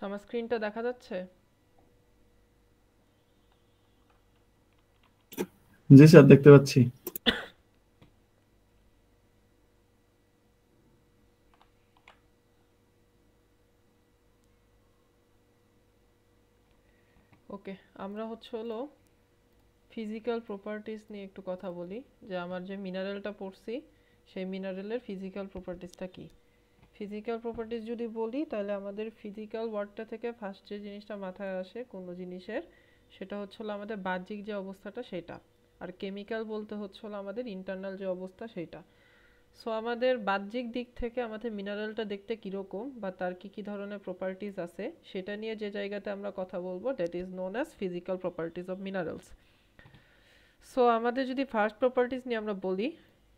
আমার স্ক্রিনটা দেখা যাচ্ছে? জি স্যার, দেখতে পাচ্ছি। ওকে, আমরা হলো ফিজিক্যাল প্রপার্টিজ নিয়ে একটু কথা বলি। যে আমার যে মিনারেলটা পড়ছি সেই মিনারেলের ফিজিক্যাল প্রপার্টিজটা কি। ফিজিক্যাল প্রপার্টিজ যদি বলি তাহলে আমাদের ফিজিক্যাল ওয়ার্ডটা থেকে ফার্স্ট যে জিনিসটা মাথায় আসে কোনো জিনিসের, সেটা হলো আমাদের বাহ্যিক যে অবস্থাটা সেটা। আর কেমিক্যাল বলতে হলো আমাদের ইন্টারনাল যে অবস্থা সেইটা। সো আমাদের বাহ্যিক দিক থেকে আমাদের মিনারেলটা দেখতে কীরকম বা তার কী কী ধরনের প্রপার্টিজ আছে সেটা নিয়ে যে জায়গাতে আমরা কথা বলবো, that is known as physical properties of minerals. So আমাদের যদি ফার্স্ট প্রপার্টিজ নিয়ে আমরা বলি,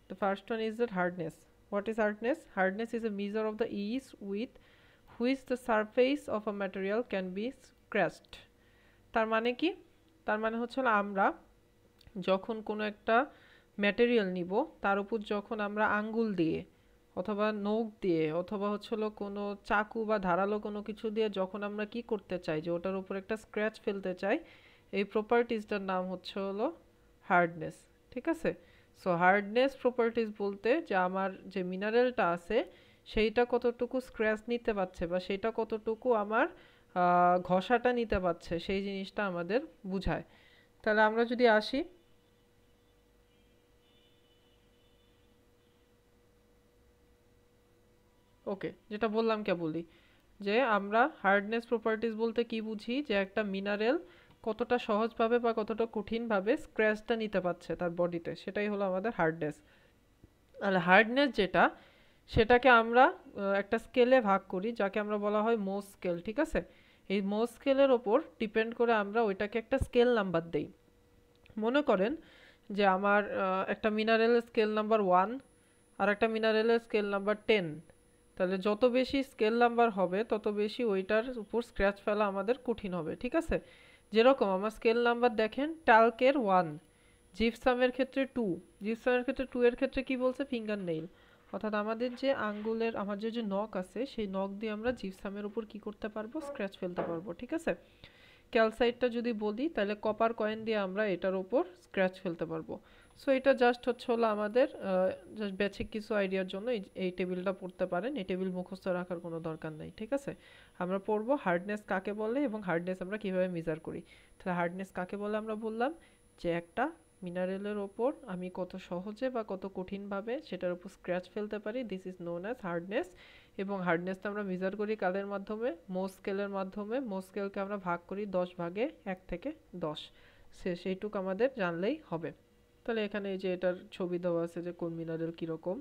the first one is that hardness. What is hardness? Hardness is a measure of the ease with which the surface of a material can be scratched. তার মানে কি? তার মানে আমরা যখন কোনো একটা ম্যাটেরিয়াল নিব, তার উপর যখন আমরা আঙ্গুল দিয়ে অথবা নখ দিয়ে অথবা কোনো চাকু বা ধারালো কোনো কিছু দিয়ে যখন আমরা কি করতে চাই যে ওটার উপর একটা স্ক্র্যাচ ফেলতে চাই, এই প্রপার্টিজটার নাম হলো হার্ডনেস। ঠিক আছে? সো হার্ডনেস প্রপার্টিজ বলতে যে আমার যে মিনারেলটা আছে সেইটা কতটুকু স্ক্র্যাচ নিতে পারছে বা সেইটা কতটুকু আমার ঘষাটা নিতে পারছে সেই জিনিসটা আমাদের বুঝায়। তাহলে আমরা যদি আসি, ওকে, যেটা বললাম বলি যে আমরা হার্ডনেস প্রপার্টিজ বলতে কি বুঝি, যে একটা মিনারেল কতটা সহজভাবে বা কতটা কঠিনভাবে স্ক্র্যাচটা নিতে পারছে তার বডিতে, সেটাই হলো আমাদের হার্ডনেস। আর হার্ডনেস যেটা, সেটাকে আমরা একটা স্কেলে ভাগ করি যাকে আমরা বলা হয় মোস স্কেল। ঠিক আছে? এই মোস স্কেলের ওপর ডিপেন্ড করে আমরা ওইটাকে একটা স্কেল নাম্বার দেই। মনে করেন যে আমার একটা মিনারেলের স্কেল নাম্বার 1 আর একটা মিনারেলের স্কেল নাম্বার 10। তাহলে যত বেশি স্কেল নাম্বার হবে তত বেশি ওইটার উপর স্ক্র্যাচ ফেলা আমাদের কঠিন হবে। ঠিক আছে? যেরকম আমার স্কেল নাম্বার দেখেন, ট্যাল্কের 1, জিপসামের ক্ষেত্রে 2। জিপসামের ক্ষেত্রে 2 এর ক্ষেত্রে কি বলছে? Finger nail. অর্থাৎ আমাদের যে আঙ্গুলের আমার যে নখ আছে সেই নখ দিয়ে আমরা জিপসামের উপর কি করতে পারবো? স্ক্র্যাচ ফেলতে পারবো। ঠিক আছে? ক্যালসাইটটা যদি বলি তাহলে কপার কয়েন দিয়ে আমরা এটার উপর স্ক্র্যাচ ফেলতে পারবো। সো এটা জাস্ট হলো আমাদের জাস্ট বেসিক কিছু আইডিয়ার জন্য এই টেবিলটা পড়তে পারেন। এই টেবিল মুখস্থ রাখার কোনো দরকার নেই। ঠিক আছে? আমরা পড়বো হার্ডনেস কাকে বলে এবং হার্ডনেস আমরা কিভাবে মেজার করি। তাহলে হার্ডনেস কাকে বলে আমরা বললাম যে একটা মিনারেলের ওপর আমি কত সহজে বা কত কঠিনভাবে সেটার উপর স্ক্র্যাচ ফেলতে পারি, this is known as hardness. এবং হার্ডনেসটা আমরা মেজার করি কাদের মাধ্যমে? মোস স্কেলের মাধ্যমে। মোস স্কেলকে আমরা ভাগ করি 10 ভাগে, 1 থেকে 10। সেইটুকু আমাদের জানলেই হবে। তাহলে এখানে এই যে এটার ছবি দেওয়া আছে যে কোন মিনারেল কীরকম।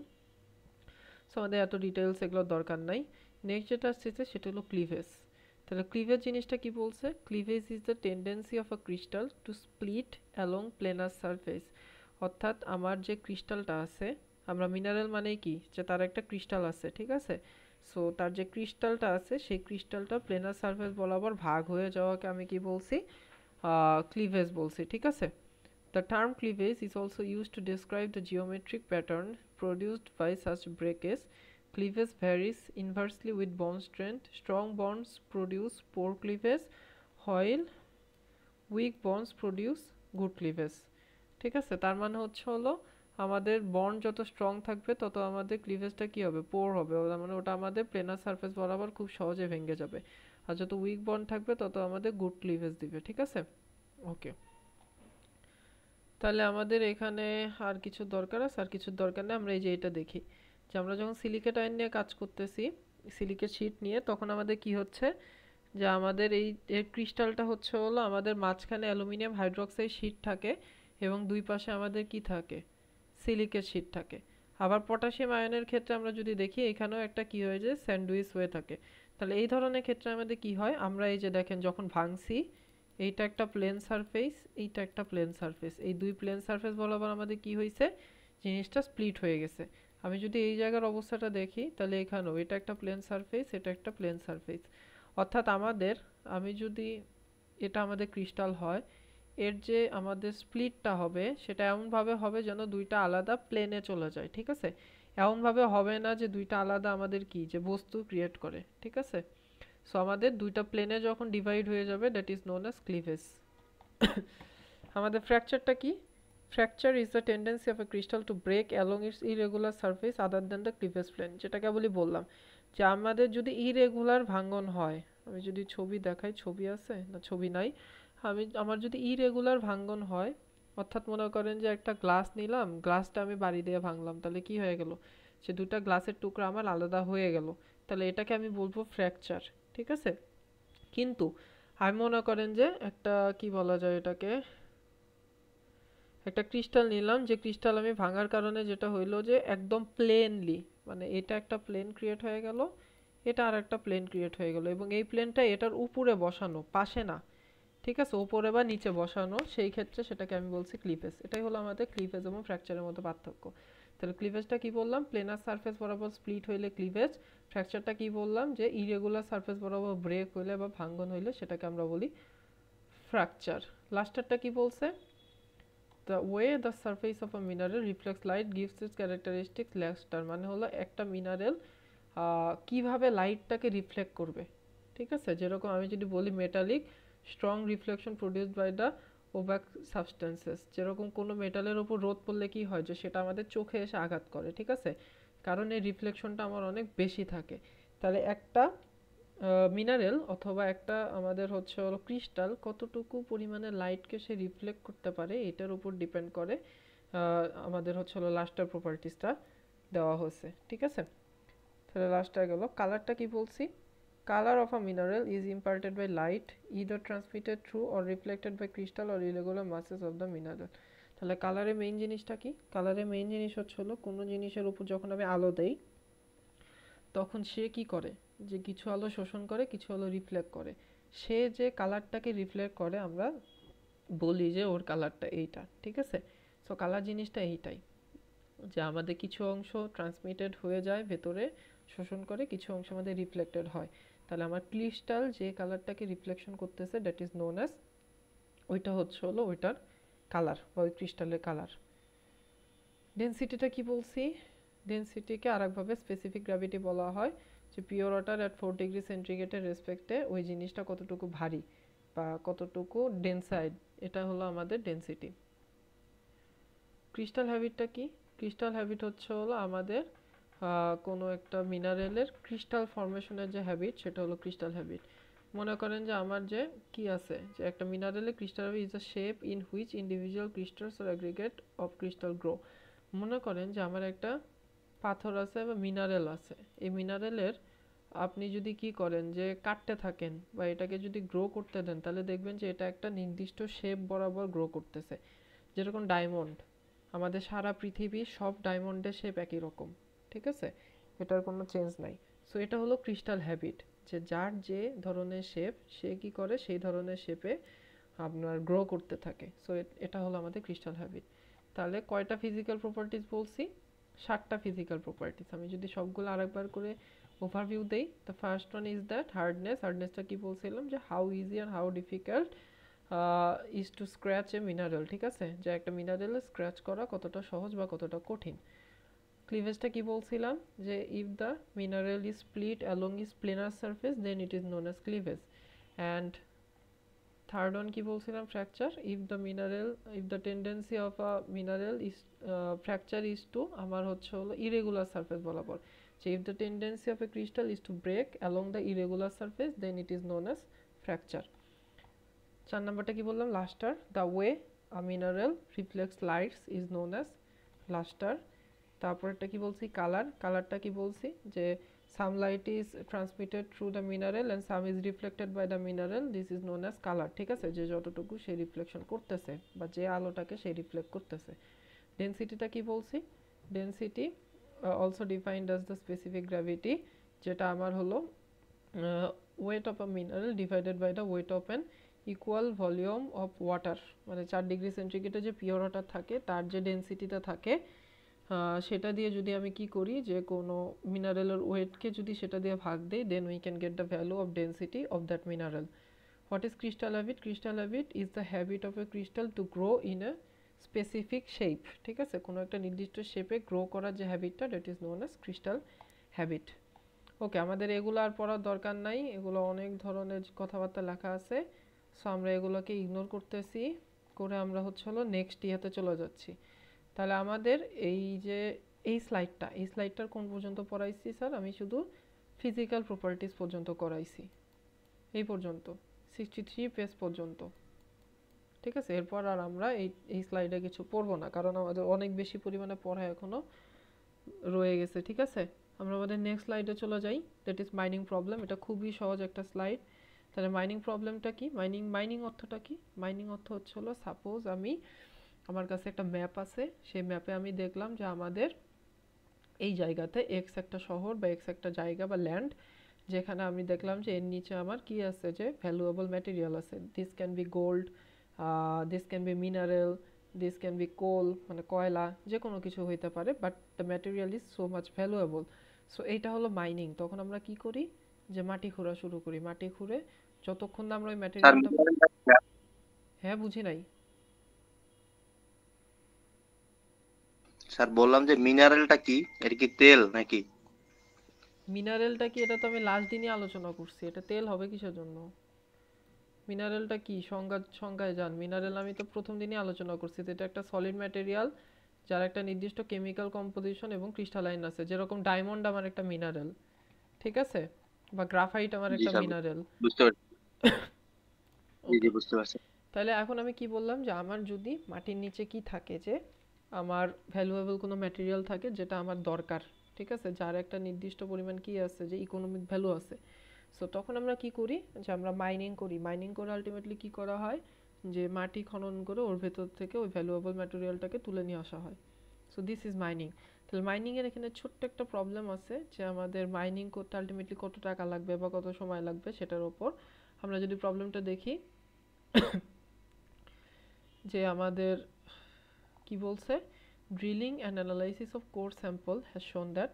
সো আমাদের এত ডিটেলস এগুলোর দরকার নাই। নেক্সট যেটা আসছে সেটা হলো ক্লিভেজ। তাহলে ক্লিভেজ জিনিসটা কি বলছে? Cleavage is the tendency of a crystal to split along planar surface. অর্থাৎ আমার যে ক্রিস্টালটা আছে, আমরা মিনারেল মানেই কি যে তার একটা ক্রিস্টাল আছে। ঠিক আছে? সো তার যে ক্রিস্টালটা আছে সেই ক্রিস্টালটা প্লেনার সারফেস বরাবর ভাগ হয়ে যাওয়াকে আমি কি বলছি? ক্লিভেজ বলছি। ঠিক আছে? The term cleavage is also used to describe the geometric pattern produced by such breakage. Cleavage varies inversely with bond strength. Strong bonds produce poor cleavage, while weak bonds produce good cleavage. ঠিক আছে? তার মানে হলো আমাদের bond যত strong থাকবে তত আমাদের ক্লিভেজটা কি হবে? পোর হবে। তার মানে ওটা আমাদের প্লেনার সারফেস বরাবর খুব সহজে ভেঙে যাবে। আর যত উইক বন্ড থাকবে তত আমাদের গুড ক্লিভেজ দিবে। ঠিক আছে? ওকে, তাহলে আমাদের এখানে আর কিছু দরকার আছে? আর কিছু দরকার নেই। আমরা এই যে এটা দেখি যে আমরা যখন সিলিকেট আয়ন নিয়ে কাজ করতেছি, সিলিকেট শীট নিয়ে, তখন আমাদের কি হচ্ছে যে আমাদের এই এর ক্রিস্টালটা হলো আমাদের মাঝখানে অ্যালুমিনিয়াম হাইড্রোক্সাইড শীট থাকে এবং দুই পাশে আমাদের কি থাকে? সিলিকেট শীট থাকে। আবার পটাশিয়াম আয়নের ক্ষেত্রে আমরা যদি দেখি এখানেও একটা কি হয়ে যায়? স্যান্ডউইচ হয়ে থাকে। তাহলে এই ধরনের ক্ষেত্রে আমাদের কি হয়? আমরা এই যে দেখেন যখন ভাঙছি, এইটা একটা প্লেন সারফেস, এইটা একটা প্লেন সারফেস, এই দুই প্লেন সারফেস বরাবর আমাদের কি হয়েছে? জিনিসটা স্প্লিট হয়ে গেছে। আমি যদি এই জায়গার অবস্থাটা দেখি তাহলে এখানেও এটা একটা প্লেন সারফেস, এটা একটা প্লেন সারফেস। অর্থাৎ আমাদের, আমি যদি, এটা আমাদের ক্রিস্টাল হয়, এর যে আমাদের স্প্লিটটা হবে সেটা এমনভাবে হবে যেন দুইটা আলাদা প্লেনে চলে যায়। ঠিক আছে? এমনভাবে হবে না যে দুইটা আলাদা আমাদের কি যে বস্তু ক্রিয়েট করে। ঠিক আছে? সো আমাদের দুইটা প্লেনে যখন ডিভাইড হয়ে যাবে that is known as cleavage. আমাদের ফ্র্যাকচারটা কি? Fracture is the tendency of a crystal to break along its irregular surface other than the cleavage plane, যেটাকে বলি বললাম যে আমাদের যদি ইরেগুলার ভাঙন হয়, আমি যদি ছবি দেখাই, ছবি আছে না? ছবি নাই। আমার যদি ইরেগুলার ভাঙন হয়, অর্থাৎ মনে করেন যে একটা গ্লাস নিলাম, গ্লাসটা আমি বাড়ি দিয়ে ভাঙলাম, তাহলে কি হয়ে গেল? সে দুটা গ্লাসের টুকরা আমার আলাদা হয়ে গেল, তাহলে এটাকে আমি বলবো ফ্র্যাকচার। ঠিক আছে? কিন্তু আমি মনে করেন যে একটা কি বলা যায় এটাকে, একটা ক্রিস্টাল নিলাম, যে ক্রিস্টাল আমি ভাঙার কারণে যেটা হইলো যে একদম প্লেনলি, মানে এটা একটা প্লেন ক্রিয়েট হয়ে গেল, এটা আর একটা প্লেন ক্রিয়েট হয়ে গেল, এবং এই প্লেনটা এটার উপরে বসানো, পাশে না। ঠিক আছে? উপরে বা নিচে বসানো, সেই ক্ষেত্রে সেটাকে আমি বলছি ক্লিভেজ। এটাই হলো আমাদের ক্লিভেজ এবং ফ্র্যাকচারের মধ্যে পার্থক্য। তাহলে ক্লিভেজটা কি বললাম? প্লেনার সারফেস বরাবর স্প্লিট হইলে ক্লিভেজ। ফ্র্যাকচারটা কি বললাম? যে ইরেগুলার সারফেস বরাবর ব্রেক হইলে বা ভাঙ্গন হইলে সেটাকে আমরা বলি ফ্র্যাকচার। লাস্টারটা কি বলছে? The way the surface of a mineral reflects light gives its characteristics luster, মানে হলো একটা মিনারেল কিভাবে লাইটটাকে রিফ্লেক্ট করবে। ঠিক আছে? যেরকম আমি যদি বলি metallic strong reflection produced by the opaque substances, যেরকম কোনো মেটালের উপর রোদ পড়লে কি হয়, যে সেটা আমাদের চোখে এসে আঘাত করে। ঠিক আছে? কারণ এই রিফ্লেকশনটা আমার অনেক বেশি থাকে। তাহলে একটা মিনারেল অথবা একটা আমাদের হচ্ছে হলো ক্রিস্টাল কতটুকু পরিমাণে লাইটকে সে রিফ্লেক্ট করতে পারে, এটার উপর ডিপেন্ড করে আমাদের হচ্ছে হলো লাস্টার প্রপার্টিসটা দেওয়া হয়েছে। ঠিক আছে? তাহলে লাস্টটা গেল। কালারটা কি বলছি? Colour of a mineral is imparted by light either transmitted through or reflected by crystal or irregular masses of the mineral. তাহলে কালারের মেইন জিনিসটা কি? কালারের মেইন জিনিস হচ্ছে হলো কোনো জিনিসের উপর যখন আমি আলো দেই, তখন সে কি করে, যে কিছু আলো শোষণ করে, কিছু আলো রিফ্লেক্ট করে। সে যে কালারটাকে রিফ্লেক্ট করে আমরা বলি যে ওর কালারটা এইটা। ঠিক আছে? সো কালার জিনিসটা এইটাই, যে আমাদের কিছু অংশ ট্রান্সমিটেড হয়ে যায় ভেতরে, শোষণ করে, কিছু অংশ আমাদের রিফ্লেক্টেড হয়। তাহলে আমার ক্রিস্টাল যে কালারটাকে রিফ্লেকশন করতেছে দ্যাট ইজ নোন অ্যাজ, ওইটা হচ্ছে হলো ওইটার কালার বা ওই ক্রিস্টালের কালার। ডেনসিটিটা কি বলছি? ডেনসিটিকে আরেকভাবে স্পেসিফিক গ্র্যাভিটি বলা হয়, যে পিওর ওয়াটার অ্যাট 4 ডিগ্রি সেন্টিগ্রেডের রেসপেক্টে ওই জিনিসটা কতটুকু ভারী বা কতটুকু ডেনসাইড, এটা হলো আমাদের ডেনসিটি। ক্রিস্টাল হ্যাবিটটা কি? ক্রিস্টাল হ্যাবিট হচ্ছে হলো আমাদের কোনো একটা মিনারেলের ক্রিস্টাল ফর্মেশনের যে হ্যাবিট, সেটা হলো ক্রিস্টাল হ্যাবিট। মনে করেন যে আমার যে কি আছে, যে একটা মিনারেলের crystal is a shape in which individual crystals or aggregate of crystal grow. মনে করেন যে আমার একটা পাথর আছে বা মিনারেল আছে, এই মিনারেলের আপনি যদি কি করেন, যে কাটতে থাকেন বা এটাকে যদি গ্রো করতে দেন, তাহলে দেখবেন যে এটা একটা নির্দিষ্ট শেপ বরাবর গ্রো করতেছে। যেরকম ডায়মন্ড, আমাদের সারা পৃথিবীর সব ডায়মন্ডের শেপ একই রকম। ঠিক আছে? এটার কোনো চেঞ্জ নাই। সো এটা হলো ক্রিস্টাল হ্যাবিট, যে যার যে ধরনের শেপ, সে কি করে সেই ধরনের শেপে আপনার গ্রো করতে থাকে। সো এটা হলো আমাদের ক্রিস্টাল হ্যাবিট। তাহলে কয়টা ফিজিক্যাল প্রপার্টিস বলছি? 7টা ফিজিক্যাল প্রপার্টিস। আমি যদি সবগুলো আরেকবার করে ওভারভিউ দেই, the first one is that hardness. হার্ডনেসটা কি বলছিলাম, যে হাউ ইজি আর how difficult is to scratch a mineral. ঠিক আছে? যে একটা মিনারেলে স্ক্র্যাচ করা কতটা সহজ বা কতটা কঠিন। ক্লিভেজটা কি বলছিলাম, যে if the mineral is split along is planar surface then it is known as cleavage. And third one কি বলছিলাম? Fracture. If the tendency of a mineral is fracture is to, আমার হচ্ছে হলো ইরেগুলার সারফেস বরাবর, যে if the tendency of a crystal is to break along the irregular surface then it is known as fracture. 4 নাম্বারটা কি বললাম? Lustre. The way a mineral reflects lights is known as lustre. তারপরটা কি বলছি? Colour. কালারটা কি বলছি? যে some light is transmitted through the mineral and some is reflected by the mineral, this is known as color. ঠিক আছে? যে যতটুকু সে রিফ্লেকশন করতেছে বা যে আলোটাকে সে রিফ্লেক্ট করতেছে। ডেনসিটিটা কি বলছি? Density also defined as the specific gravity, যেটা আমার হলো weight of a mineral divided by the weight of an equal volume of water, মানে 4 ডিগ্রি সেন্টিগ্রেডে যে পিওর ওয়াটার থাকে তার যে ডেনসিটিটা থাকে, সেটা দিয়ে যদি আমি কি করি, যে কোনো মিনারেলের ওয়েটকে যদি সেটা দিয়ে ভাগ দেই, then we can get the value of density of that mineral. What is crystal habit? Crystal habit is the habit of a crystal to grow in a specific shape. ঠিক আছে? কোনো একটা নির্দিষ্ট শেপে গ্রো করার যে হ্যাবিটটা, that is known as crystal habit. Okay, আমাদের এগুলো আর পড়ার দরকার নাই, এগুলো অনেক ধরনের কথাবার্তা লেখা আছে। সো আমরা এগুলোকে ইগনোর করতেছি, করে আমরা হচ্ছে হলো নেক্সট ইয়াতে চলে যাচ্ছি। তাহলে আমাদের এই যে এই স্লাইডটার কোন পর্যন্ত পড়াইছি স্যার? আমি শুধু ফিজিক্যাল প্রপার্টিজ পর্যন্ত করাইছি, এই পর্যন্ত 63 পেজ পর্যন্ত। ঠিক আছে, এরপর আর আমরা এই স্লাইডে কিছু পড়বো না, কারণ আমাদের অনেক বেশি পরিমাণে পড়া এখনো রয়ে গেছে। ঠিক আছে, আমরা আমাদের নেক্সট স্লাইডে চলে যাই, দ্যাট ইজ মাইনিং প্রবলেম। এটা খুবই সহজ একটা স্লাইড। তাহলে মাইনিং প্রবলেমটা কি? মাইনিং অর্থটা কি? মাইনিং অর্থ হচ্ছে হলো, সাপোজ আমার কাছে একটা ম্যাপ আছে, সেই ম্যাপে আমি দেখলাম যে আমাদের এই জায়গাতে এক্স একটা শহর বা এক্স একটা জায়গা বা ল্যান্ড, যেখানে আমি দেখলাম যে এর নিচে আমার কি আছে, যে ভ্যালুয়েবল ম্যাটেরিয়াল আছে। This can be gold, this can be mineral, this can be coal, মানে কয়লা, যে কোনো কিছু হইতে পারে, but the material is so much valuable. So এইটা হলো মাইনিং। তখন আমরা কি করি, যে মাটি খোঁড়া শুরু করি। মাটি খুঁড়ে যতক্ষণ না আমরা ওই স্যার ম্যাটেরিয়ালটা... মিনারেলটা কি? হ্যাঁ, বুঝি নাই। স্যার বললাম যে মিনারেলটা কি, এটা কি তেল নাকি? মিনারেলটা কি, এটা তো আমি লাস্ট দিনই আলোচনা করছি। এটা তেল হবে কিসের জন্য? মিনারেলটা কি সংজ্ঞায় যান। মিনারেল আমি তো প্রথম দিনই আলোচনা করছি, যে এটা একটা সলিড ম্যাটেরিয়াল যার একটা নির্দিষ্ট কেমিক্যাল কম্পোজিশন এবং ক্রিস্টালাইন আছে। যেরকম ডায়মন্ড আমার একটা মিনারেল, ঠিক আছে, বা গ্রাফাইট আমার জি একটা স্যার, মিনারেল। বুঝতে পারছি। জি জি, ওকে, বুঝতে পারছি। তাহলে এখন আমি কি বললাম, যে আমার যদি মাটির নিচে কি থাকে, যে আমার ভ্যালুয়েবল কোনো ম্যাটেরিয়াল থাকে যেটা আমার দরকার, ঠিক আছে, যার একটা নির্দিষ্ট পরিমাণ কি আছে, যে ইকোনমিক ভ্যালু আছে। সো তখন আমরা কি করি, যে আমরা মাইনিং করি। মাইনিং করে আলটিমেটলি কি করা হয়, যে মাটি খনন করে ওর ভেতর থেকে ওই ভ্যালুয়েবল ম্যাটেরিয়ালটাকে তুলে নিয়ে আসা হয়। So this is mining. তাহলে মাইনিংয়ের এখানে ছোট্ট একটা প্রবলেম আছে, যে আমাদের মাইনিং করতে আলটিমেটলি কত টাকা লাগবে বা কত সময় লাগবে সেটার ওপর। আমরা যদি প্রবলেমটা দেখি, যে আমাদের কি বলছে, drilling and analysis of core sample has shown that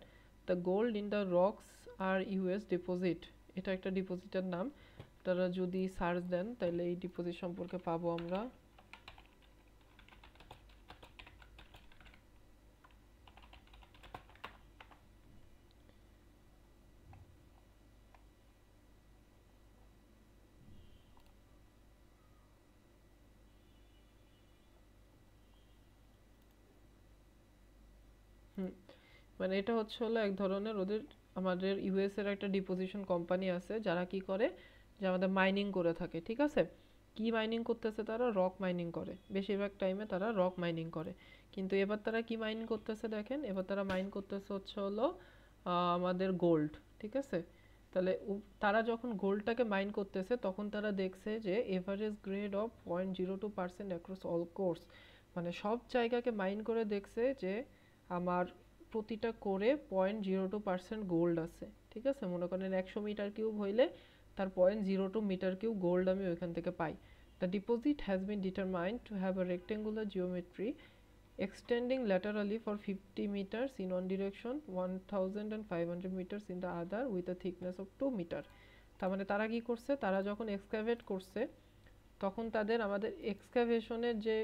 the gold in the rocks are US deposit. এটা একটা ডিপোজিটের নাম। তারা যদি সার্চ দেন তাহলে এই ডিপোজিট সম্পর্কে পাবো আমরা। হুম, মানে এটা হচ্ছে হলো এক ধরনের ওদের, আমাদের ইউএস এর একটা ডিপোজিশন কোম্পানি আছে, যারা কি করে, যে আমাদের মাইনিং করে থাকে। ঠিক আছে, কি মাইনিং করতেছে? তারা রক মাইনিং করে, বেশিরভাগ টাইমে তারা রক মাইনিং করে। কিন্তু এবার তারা কি মাইন করতেছে দেখেন, এবার তারা মাইন করতেছে হচ্ছে হলো আমাদের গোল্ড। ঠিক আছে, তাহলে তারা যখন গোল্ডটাকে মাইন করতেছে, তখন তারা দেখছে যে average grade of 0.02% across all course, মানে সব জায়গাকে মাইন করে দেখছে যে আমার প্রতিটা করে 0.02% গোল্ড আছে। ঠিক আছে, মনে করেন 100 মিটার কিউব হইলে তার 0.02 মিটার কিউব গোল্ড আমি ওইখান থেকে পাই। The deposit has been determined to have a rectangular geometry extending laterally for 50 meters in one direction, 1500 meters in the other, with a thickness of 2 meter. তার মানে তারা কি করছে, তারা যখন এক্সকাভেট করছে, তখন তাদের আমাদের এক্সকাভেশনের যে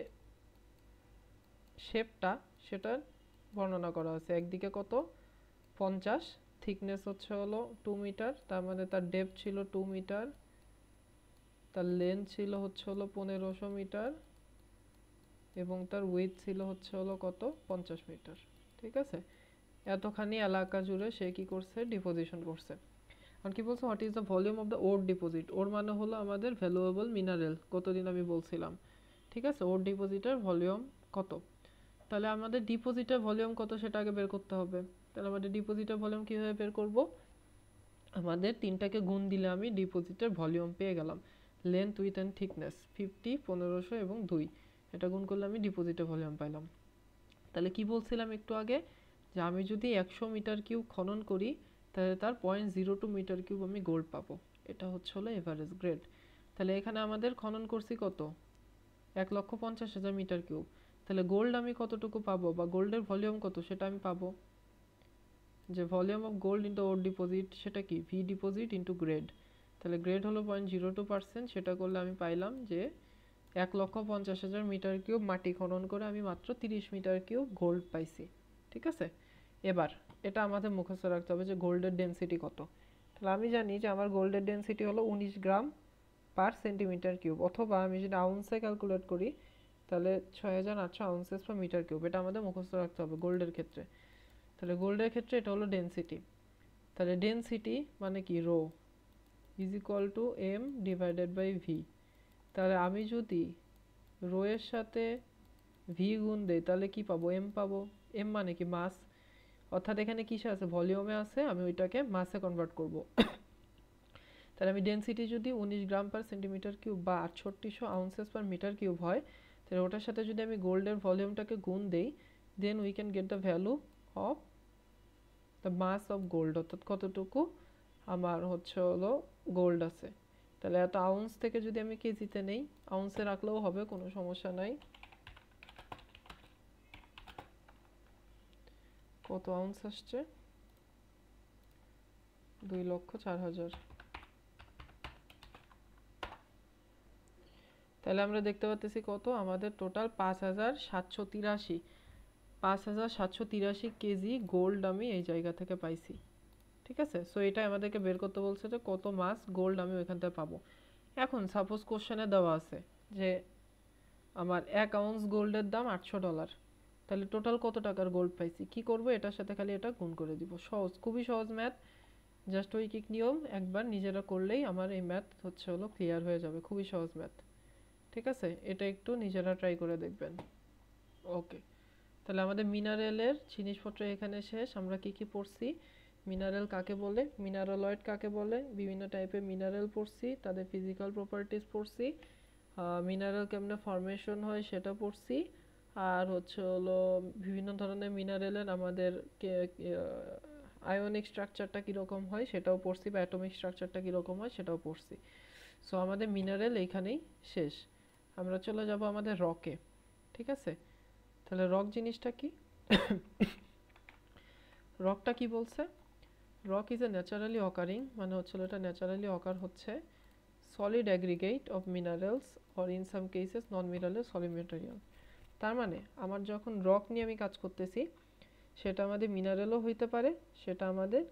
শেপটা, সেটা বর্ণনা করা আছে। একদিকে কত, 50, থিকনেস হচ্ছে হলো 2 মিটার, তার মানে তার ডেপথ ছিল 2 মিটার, তার লেন্থ ছিল হচ্ছে হলো 1500 মিটার, এবং তার উইথ ছিল হচ্ছে হলো কত, 50 মিটার। ঠিক আছে, এতখানি এলাকা জুড়ে সে কি করছে, ডিপোজিশন করছে। আর কি বলছে, what is the volume of the ore deposit? Ore মানে হলো আমাদের ভ্যালুয়েবল মিনারেল, কতদিন আমি বলছিলাম। ঠিক আছে, ওর ডিপোজিটের ভলিউম কত? তাহলে আমাদের ডিপোজিটের ভলিউম কত সেটা আগে বের করতে হবে। তাহলে আমাদের ডিপোজিটের ভলিউম কীভাবে বের করব, আমাদের তিনটাকে গুণ দিলে আমি ডিপোজিটের ভলিউম পেয়ে গেলাম। লেন্থ, উইথ অ্যান্ড থিকনেস 50, 1500 এবং 2, এটা গুণ করলে আমি ডিপোজিটের ভলিউম পাইলাম। তাহলে কি বলছিলাম একটু আগে, যে আমি যদি 100 মিটার কিউব খনন করি, তাহলে তার 0.02 মিটার কিউব আমি গোল্ড পাবো। এটা হচ্ছে হলো এভারেজ গ্রেড। তাহলে এখানে আমাদের খনন করছি কত, 1,50,000 মিটার কিউব। তাহলে গোল্ড আমি কতটুকু পাবো, বা গোল্ডের ভলিউম কত সেটা আমি পাবো, যে volume of gold into or deposit, সেটা কি, ভি ডিপোজিট ইন্টু গ্রেড। তাহলে গ্রেড হলো 0.02%, সেটা করলে আমি পাইলাম যে 1,50,000 মিটার কিউব মাটি খনন করে আমি মাত্র 30 মিটার কিউব গোল্ড পাইছি। ঠিক আছে, এবার এটা আমাদের মুখস্থ রাখতে হবে যে গোল্ডের ডেনসিটি কত। তাহলে আমি জানি যে আমার গোল্ডের ডেনসিটি হলো 19 গ্রাম পার সেন্টিমিটার কিউব, অথবা আমি যদি আউন্সে ক্যালকুলেট করি তাহলে 6800 আউন্সেস পার মিটার কিউব। এটা আমাদের মুখস্থ রাখতে হবে গোল্ডের ক্ষেত্রে। তাহলে গোল্ডের ক্ষেত্রে এটা হলো ডেনসিটি। তাহলে ডেনসিটি মানে কি, rho is equal to M divided by V. তাহলে আমি যদি রো এর সাথে ভি গুণ দেই তাহলে কি পাবো, এম পাবো। এম মানে কি, মাস, অর্থাৎ এখানে কিসে আছে, ভলিউমে আছে, আমি ওইটাকে মাসে কনভার্ট করব। তাহলে আমি ডেনসিটি যদি 19 গ্রাম পার সেন্টিমিটার কিউব বা 6800 আউন্সেস পার মিটার কিউব হয়, তাহলে ওটার সাথে যদি আমি গোল্ডের ভলিউমটাকে গুণ দেই, then we can get the value of the mass of gold, অর্থাৎ কতটুকু আমার হলো গোল্ড আছে। তাহলে এত আউন্স থেকে যদি আমি কেজিতে নেই, আউন্সে রাখলেও হবে, কোনো সমস্যা নাই। কত আউন্স আসছে, 2,04,000। তাহলে আমরা দেখতে পাচ্ছি কত আমাদের টোটাল 5,783 কেজি গোল্ড আমি এই জায়গা থেকে পাইছি। ঠিক আছে, সো এটা আমাদেরকে বের করতে বলছে যে কত মাস গোল্ড আমি ওইখান থেকে পাবো। এখন সাপোজ কোশ্চেনে দেওয়া আছে যে আমার 1 আউন্স গোল্ডের দাম $800, তাহলে টোটাল কত টাকার গোল্ড পাইছি। কি করব, এটার সাথে খালি এটা গুণ করে দিব। সহজ, খুবই সহজ ম্যাথ, জাস্ট ঐকিক নিয়ম একবার নিজেরা করলেই আমার এই ম্যাথ হলো ক্লিয়ার হয়ে যাবে। খুবই সহজ ম্যাথ, ঠিক আছে, এটা একটু নিজেরা ট্রাই করে দেখবেন। ওকে, তাহলে আমাদের মিনারেলের জিনিসপত্র এখানে শেষ। আমরা কি কি পড়ছি, মিনারেল কাকে বলে, মিনারেলয়েড কাকে বলে, বিভিন্ন টাইপের মিনারেল পড়ছি, তাদের ফিজিক্যাল প্রপার্টিজ পড়ছি, মিনারেল কেমনে ফরমেশন হয় সেটা পড়ছি, আর হলো বিভিন্ন ধরনের মিনারেলের আমাদের আয়নিক স্ট্রাকচারটা কীরকম হয় সেটাও পড়ছি, বা অ্যাটমিক স্ট্রাকচারটা কীরকম হয় সেটাও পড়ছি। সো আমাদের মিনারেল এইখানেই শেষ। আমরা চলে যাব আমাদের রকে। ঠিক আছে, তাহলে রক জিনিসটা কি, রকটা কি বলছে, rock is a naturally occurring, মানে এটা ন্যাচারালি অকার হচ্ছে solid aggregate of minerals or in some cases non mineral solid material. তার মানে আমার যখন রক নিয়ে আমি কাজ করতেছি, সেটা আমাদের মিনারেলও হইতে পারে, সেটা আমাদের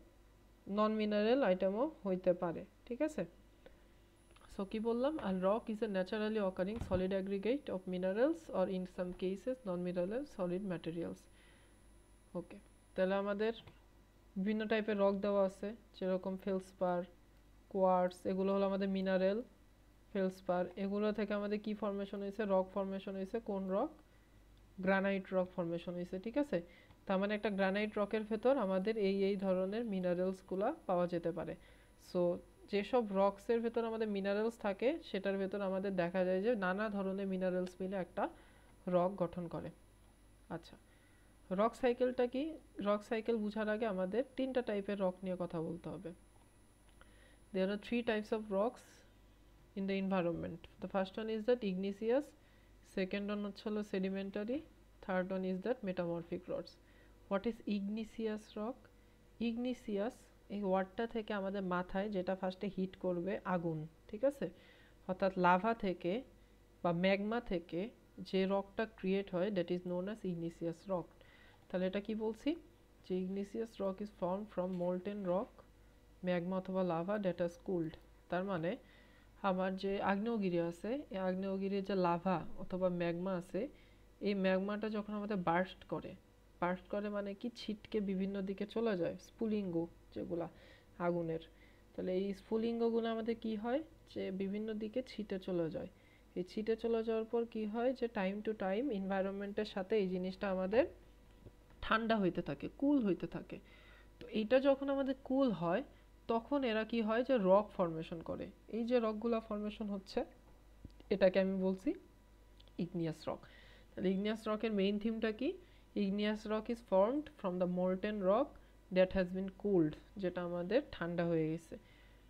নন মিনারেল আইটেমও হইতে পারে। ঠিক আছে, সো কি বললাম, আর rock is a naturally occurring solid aggregate of minerals or in some cases non mineral solid materials. Okay, তাহলে আমাদের বিভিন্ন টাইপের রক দেওয়া আছে, যেরকম ফেলসপার, কোয়ার্টস, এগুলো হলো আমাদের মিনারেল। ফেলসপার, এগুলো থেকে আমাদের কি ফর্মেশন হয়েছে, রক ফর্মেশন হয়েছে। কোন রক, গ্রানাইট রক ফর্মেশন হয়েছে। ঠিক আছে, তার মানে একটা গ্রানাইট রকের ভেতর আমাদের এই ধরনের মিনারেলসগুলো পাওয়া যেতে পারে। সো যেসব রকসের ভেতর আমাদের মিনারেলস থাকে, সেটার ভেতর আমাদের দেখা যায় যে নানা ধরনের মিনারেলস মিলে একটা রক গঠন করে। আচ্ছা, রক সাইকেলটা কি, রক সাইকেল বোঝার আগে আমাদের 3টা টাইপের রক নিয়ে কথা বলতে হবে। There are 3 types of rocks in the environment. The first one is that igneous, second one হলো sedimentary, third one is that metamorphic rocks. What is igneous rock? Igneous, এই ওয়ার্ডটা থেকে আমাদের মাথায় যেটা ফার্স্টে হিট করবে আগুন। ঠিক আছে, অর্থাৎ লাভা থেকে বা ম্যাগমা থেকে যে রকটা ক্রিয়েট হয়, that is known as igneous rock. তাহলে এটা কি বলছি, যে igneous rock is formed from molten rock, magma অথবা লাভা দ্যাট has cooled। তার মানে আমার যে আগ্নেয়গিরি আছে, এই আগ্নেয়গিরির যে লাভা অথবা ম্যাগমা আছে, এই ম্যাগমাটা যখন আমাদের বার্স্ট করে মানে কি, ছিটকে বিভিন্ন দিকে চলে যায়, স্ফুলিঙ্গ যেগুলা আগুনের। তাহলে এই স্ফুলিঙ্গগুলো আমাদের কি হয়, যে বিভিন্ন দিকে ছিটে চলে যায়। এই ছিটে চলে যাওয়ার পর কি হয়, যে টাইম টু টাইম এনভায়রনমেন্টের সাথে এই জিনিসটা আমাদের ঠান্ডা হইতে থাকে, কুল হইতে থাকে। তো এইটা যখন আমাদের কুল হয়, তখন এরা কি হয়, যে রক ফর্মেশন করে। এই যে রকগুলা ফর্মেশন হচ্ছে, এটাকে আমি বলছি igneous rock। তাহলে igneous রকের মেইন থিমটা কি, igneous rock is formed from the molten rock that has been cooled, যেটা আমাদের ঠান্ডা হয়ে গেছে।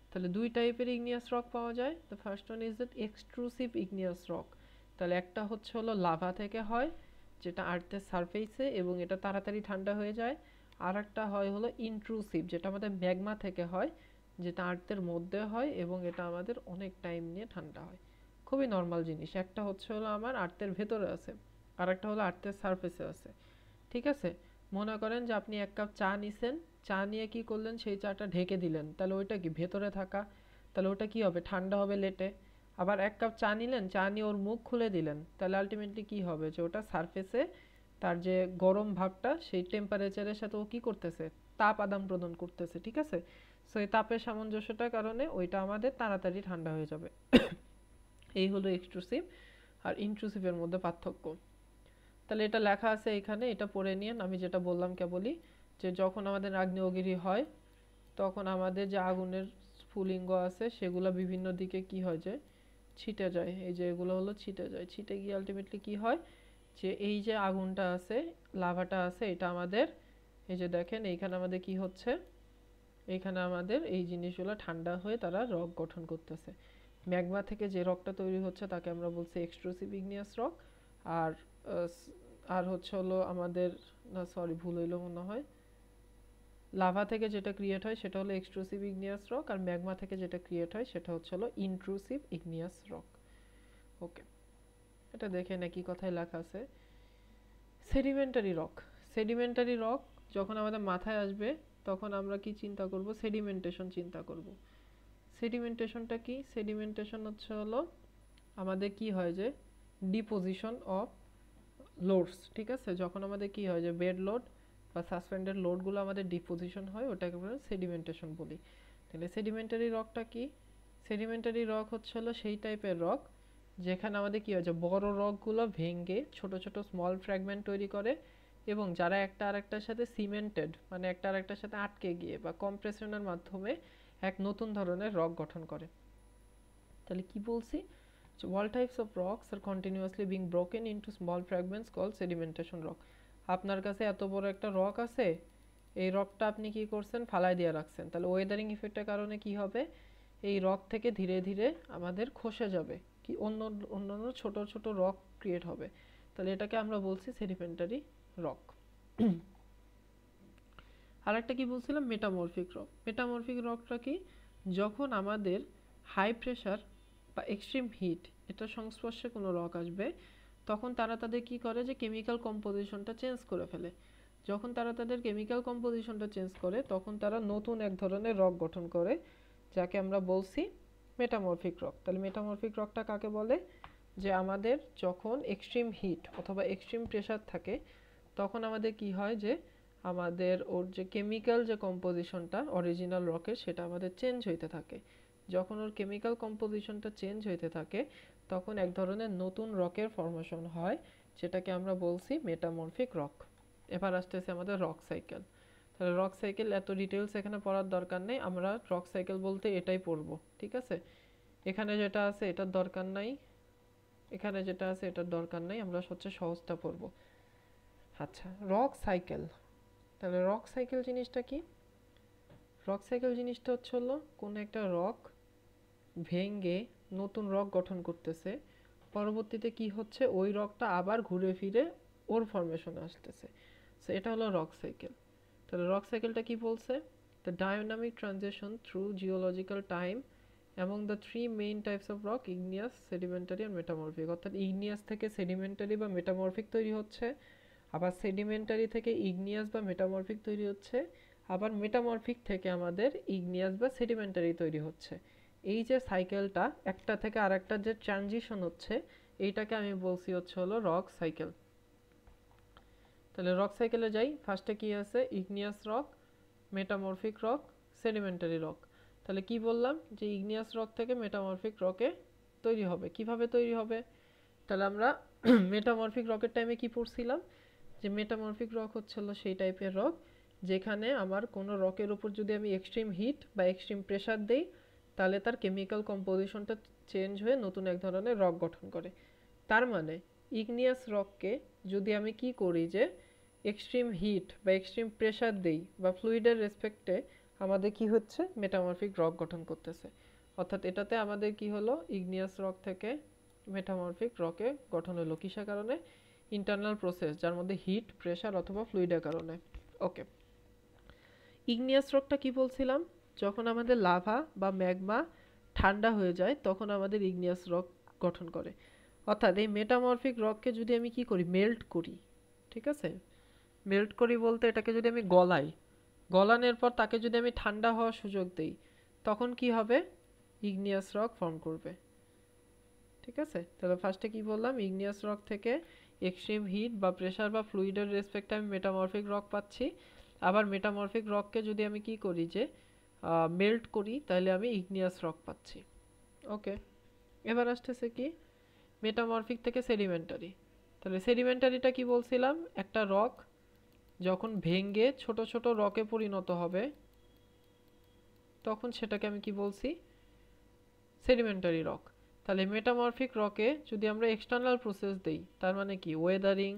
তাহলে 2 টাইপের igneous rock পাওয়া যায়। the first one is that extrusive igneous rock। তাহলে একটা হলো লাভা থেকে হয়, যেটা আর্থের সারফেসে, এবং এটা তাড়াতাড়ি ঠান্ডা হয়ে যায়। আর একটা হলো ইন্ট্রুসিভ, যেটা আমাদের ম্যাগমা থেকে হয়, যেটা আর্থের মধ্যে হয়, এবং এটা আমাদের অনেক টাইম নিয়ে ঠান্ডা হয়। খুবই নর্মাল জিনিস। একটা হলো আমার আর্থের ভেতরে আছে, আর একটা হলো আর্থের সারফেসে আছে। ঠিক আছে, মনে করেন যে আপনি 1 কাপ চা নিছেন, চা নিয়ে কি করলেন, সেই চাটা ঢেকে দিলেন, তাহলে ওইটা কি ভেতরে থাকা, তাহলে ওটা কি হবে, ঠান্ডা হবে লেটে। আবার 1 কাপ চা নিলেন, চা নিয়ে ওর মুখ খুলে দিলেন, তাহলে আলটিমেটলি কি হবে, যে ওটা সারফেসে তার যে গরম ভাবটা সেই টেম্পারেচারের সাথে ও কি করতেছে, তাপ আদান প্রদান করতেছে, ঠিক আছে। সো এই তাপের সামঞ্জস্যতার কারণে ওইটা আমাদের তাড়াতাড়ি ঠান্ডা হয়ে যাবে। এই হলো এক্সট্রুসিভ আর ইন্ট্রুসিভের মধ্যে পার্থক্য। তাহলে এটা লেখা আছে এখানে, এটা পড়ে নিন। আমি যেটা বললাম কেবলই, যে যখন আমাদের আগ্নেয়গিরি হয় তখন আমাদের যে আগুনের স্ফুলিঙ্গ আছে সেগুলো বিভিন্ন দিকে কি হয়, যে ছিটে যায়। এই যে এগুলো হলো ছিটে যায়, ছিটে গিয়ে আলটিমেটলি কি হয়, যে এই যে আগুনটা আছে, লাভাটা আছে, এটা আমাদের এই যে দেখেন এইখানে আমাদের কি হচ্ছে, এইখানে আমাদের এই জিনিসগুলো ঠান্ডা হয়ে তারা রক গঠন করতেছে। ম্যাগমা থেকে যে রকটা তৈরি হচ্ছে তাকে আমরা বলছি এক্সট্রুসিভ ইগনিয়াস রক। আর আর হচ্ছে হলো আমাদের, না সরি ভুল হইলো মনে হয়, লাভা থেকে যেটা ক্রিয়েট হয় সেটা হলো এক্সট্রুসিভ ইগনিয়াস রক, আর ম্যাগমা থেকে যেটা ক্রিয়েট হয় সেটা হচ্ছে হলো ইন্ট্রুসিভ ইগনিয়াস রক। ওকে, এটা দেখে একই কথাই লেখা আছে। সেডিমেন্টারি রক, সেডিমেন্টারি রক যখন আমাদের মাথায় আসবে তখন আমরা কি চিন্তা করব, সেডিমেন্টেশন চিন্তা করব। সেডিমেন্টেশনটা কি, সেডিমেন্টেশন হচ্ছে হলো আমাদের কি হয়, যে ডিপোজিশন অফ লোডস, ঠিক আছে। যখন আমাদের কি হয়, যে বেড লোড বা সাসপেন্ডেড লোডগুলো আমাদের ডিপোজিশন হয়, ওটাকে আমরা সেডিমেন্টেশন বলি। তাহলে সেডিমেন্টারি রকটা কি, সেডিমেন্টারি রক হচ্ছে হলো সেই টাইপের রক যেখানে আমাদের কি হয়, যে বড় রকগুলো ভেঙে ছোট ছোট স্মল ফ্র্যাগমেন্ট তৈরি করে, এবং যারা একটা আরেকটার সাথে সিমেন্টেড, মানে একটা আরেকটার সাথে আটকে গিয়ে বা কম্প্রেশনের মাধ্যমে এক নতুন ধরনের রক গঠন করে। তাহলে কি বলছি, So all types of rocks are continuously being broken into small fragments called sedimentation rock. আপনার কাছে এত বড় একটা রক আছে, এই রকটা আপনি কি করছেন, ফালাই দিয়ে রাখছেন, তাহলে ওয়েদারিং ইফেক্টের কারণে কি হবে, এই রক থেকে ধীরে ধীরে আমাদের খসে যাবে, কি অন্যান্য ছোট ছোট রক ক্রিয়েট হবে। তাহলে এটাকে আমরা বলছি সেডিমেন্টারি রক। আরেকটা কি বলছিলাম, মেটামরফিক রক। মেটামরফিক রকটা কি, যখন আমাদের হাই প্রেশার বা এক্সট্রিম হিট এটার সংস্পর্শে কোনো রক আসবে, তখন তারা তাদের কি করে, যে কেমিক্যাল কম্পোজিশনটা চেঞ্জ করে ফেলে। যখন তারা তাদের কেমিক্যাল কম্পোজিশনটা চেঞ্জ করে তখন তারা নতুন এক ধরনের রক গঠন করে, যাকে আমরা বলছি মেটামরফিক রক। তাহলে মেটামরফিক রকটা কাকে বলে, যে আমাদের যখন এক্সট্রিম হিট অথবা এক্সট্রিম প্রেশার থাকে তখন আমাদের কি হয়, যে আমাদের ওর যে কেমিক্যাল যে কম্পোজিশনটা অরিজিনাল রকের সেটা আমাদের চেঞ্জ হইতে থাকে। যখন ওর কেমিক্যাল কম্পোজিশনটা চেঞ্জ হইতে থাকে তখন এক ধরনের নতুন রকের ফর্মেশন হয়, যেটাকে আমরা বলছি মেটামরফিক রক। এবার আসতেছে আমাদের রক সাইকেল। তাহলে রক সাইকেল এত ডিটেলস এখানে পড়ার দরকার নেই, আমরা রক সাইকেল বলতে এটাই পড়ব, ঠিক আছে। এখানে যেটা আছে এটার দরকার নাই, এখানে যেটা আছে এটার দরকার নাই, আমরা সবচেয়ে সহজটা পড়ব। আচ্ছা, রক সাইকেল। তাহলে রক সাইকেল জিনিসটা কি, রক সাইকেল জিনিসটা হচ্ছে হলো কোনো একটা রক ভেঙে নতুন রক গঠন করতেছে, পরবর্তীতে কি হচ্ছে, ওই রকটা আবার ঘুরে ফিরে ওর ফরমেশনে আসতেছে। সো এটা হলো রক সাইকেল। তাহলে রক সাইকেলটা কি বলছে, the dynamic transition through geological time among the three main types of rock, igneous, sedimentary and metamorphic। অর্থাৎ igneous থেকে sedimentary বা metamorphic তৈরি হচ্ছে, আবার sedimentary থেকে igneous বা metamorphic তৈরি হচ্ছে, আবার metamorphic থেকে আমাদের igneous বা sedimentary তৈরি হচ্ছে। এই যে সাইকেলটা একটা থেকে আরেকটা যে ট্রানজিশন হচ্ছে, এইটাকে আমি বলছি হচ্ছে হলো রক সাইকেল। তাহলে রক সাইকেলে যাই, ফার্স্টে কি আছে, igneous rock, metamorphic rock, sedimentary rock. তাহলে কি বললাম, যে igneous রক থেকে মেটামরফিক রকে তৈরি হবে। কিভাবে তৈরি হবে, তাহলে আমরা মেটামরফিক রকের টাইমে কি পড়ছিলাম, যে মেটামরফিক রক হচ্ছে হলো সেই টাইপের রক যেখানে আমার কোনো রকের উপর যদি আমি এক্সট্রিম হিট বা এক্সট্রিম প্রেসার দেই তাহলে তার কেমিক্যাল কম্পোজিশনটা চেঞ্জ হয়ে নতুন এক ধরনের রক গঠন করে। তার মানে ইগনিয়াস রককে যদি আমি কি করি, যে এক্সট্রিম হিট বা এক্সট্রিম প্রেসার দেই বা ফ্লুইডের রেসপেক্টে আমাদের কি হচ্ছে, মেটামরফিক রক গঠন করতেছে। অর্থাৎ এটাতে আমাদের কি হলো, ইগনিয়াস রক থেকে মেটামরফিক রকে গঠন হলো কিসের কারণে, ইন্টারনাল প্রসেস যার মধ্যে হিট, প্রেসার অথবা ফ্লুইডের কারণে। ওকে, ইগনিয়াস রকটা কি বলছিলাম, যখন আমাদের লাভা বা ম্যাগমা ঠান্ডা হয়ে যায় তখন আমাদের ইগনিয়াস রক গঠন করে। অর্থাৎ এই মেটামরফিক রককে যদি আমি কি করি, মেল্ট করি, ঠিক আছে, মেল্ট করি বলতে এটাকে যদি আমি গলাই, গলানোর পর তাকে যদি আমি ঠান্ডা হওয়ার সুযোগ দেই, তখন কি হবে? ইগনিয়াস রক ফর্ম করবে। ঠিক আছে, তাহলে ফার্স্টে কি বললাম, ইগনিয়াস রক থেকে এক্সট্রিম হিট বা প্রেসার বা ফ্লুইডের রেসপেক্টে আমি মেটামরফিক রক পাচ্ছি। আবার মেটামরফিক রককে যদি আমি কি করি, যে মেল্ট করি, তাহলে আমি ইগনিয়াস রক পাচ্ছি। ওকে, এবার আসতেছে কি মেটামরফিক থেকে সেডিমেন্টারি। তাহলে সেডিমেন্টারিটা কি বলছিলাম, একটা রক যখন ভেঙে ছোট ছোট রকে পরিণত হবে, তখন সেটাকে আমি কি বলছি, সেডিমেন্টারি রক। তাহলে মেটামরফিক রকে যদি আমরা এক্সটার্নাল প্রসেস দেই, তার মানে কি ওয়েদারিং,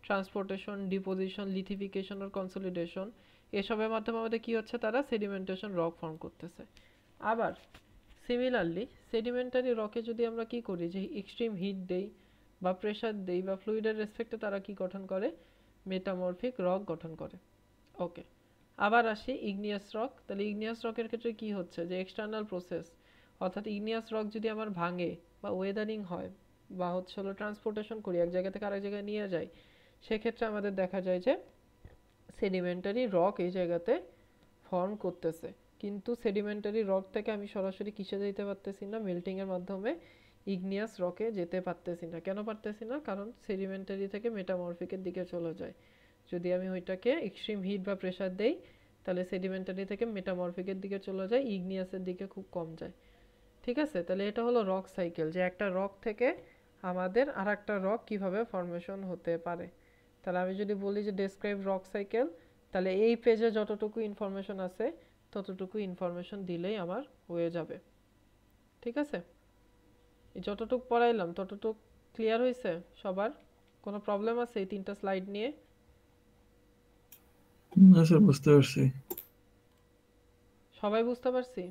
ট্রান্সপোর্টেশন, ডিপোজিশন, লিথিফিকেশন আর কনসলিডেশন, এসবের মাধ্যমে আমাদের কি হচ্ছে, তারা সেডিমেন্টেশন রক ফর্ম করতেছে। আবার সিমিলারলি সেডিমেন্টারি রকে যদি আমরা কি করি, যে এক্সট্রিম হিট দেই বা প্রেসার দেই বা ফ্লুইডের রেসপেক্টে, তারা কি গঠন করে, মেটামরফিক রক গঠন করে। ওকে, আবার আসি ইগনিয়াস রক। তাহলে ইগনিয়াস রকের ক্ষেত্রে কি হচ্ছে, যে এক্সটার্নাল প্রসেস, অর্থাৎ ইগনিয়াস রক যদি আমার ভাঙে বা ওয়েদারিং হয় বা হচ্ছে হলো ট্রান্সপোর্টেশন করি, এক জায়গা থেকে আরেক জায়গায় নিয়ে যাই, সেক্ষেত্রে আমাদের দেখা যায় যে সেডিমেন্টারি রক এই জায়গাতে ফর্ম করতেছে। কিন্তু সেডিমেন্টারি রক থেকে আমি সরাসরি কিসে যেতে পারতেছি না, মেল্টিং এর মাধ্যমে ইগনিয়াস রকে যেতে পারতেছি না। কেন পারতেছি না? কারণ সেডিমেন্টারি থেকে মেটামরফিকের দিকে চলে যায়। যদি আমি ওইটাকে এক্সট্রিম হিট বা প্রেসার দেই, তাহলে সেডিমেন্টারি থেকে মেটামরফিকের দিকে চলে যায়, ইগনিয়াসের দিকে খুব কম যায়। ঠিক আছে, তাহলে এটা হলো রক সাইকেল, যে একটা রক থেকে আমাদের আর একটা রক কিভাবে ফর্মেশন হতে পারে। তাহলে আমি যদি বলি যে ডেসক্রাইব রক সাইকেল, তাহলে এই পেজে যতটুকু ইনফরমেশন আছে ততটুকু ইনফরমেশন দিলেই আমার হয়ে যাবে। ঠিক আছে, এই যতটুকু পড়াইলাম ততটুকু ক্লিয়ার হয়েছে সবার? কোনো প্রবলেম আছে এই 3টা স্লাইড নিয়ে? না স্যার, বুঝতে পারছি। সবাই বুঝতে পারছি?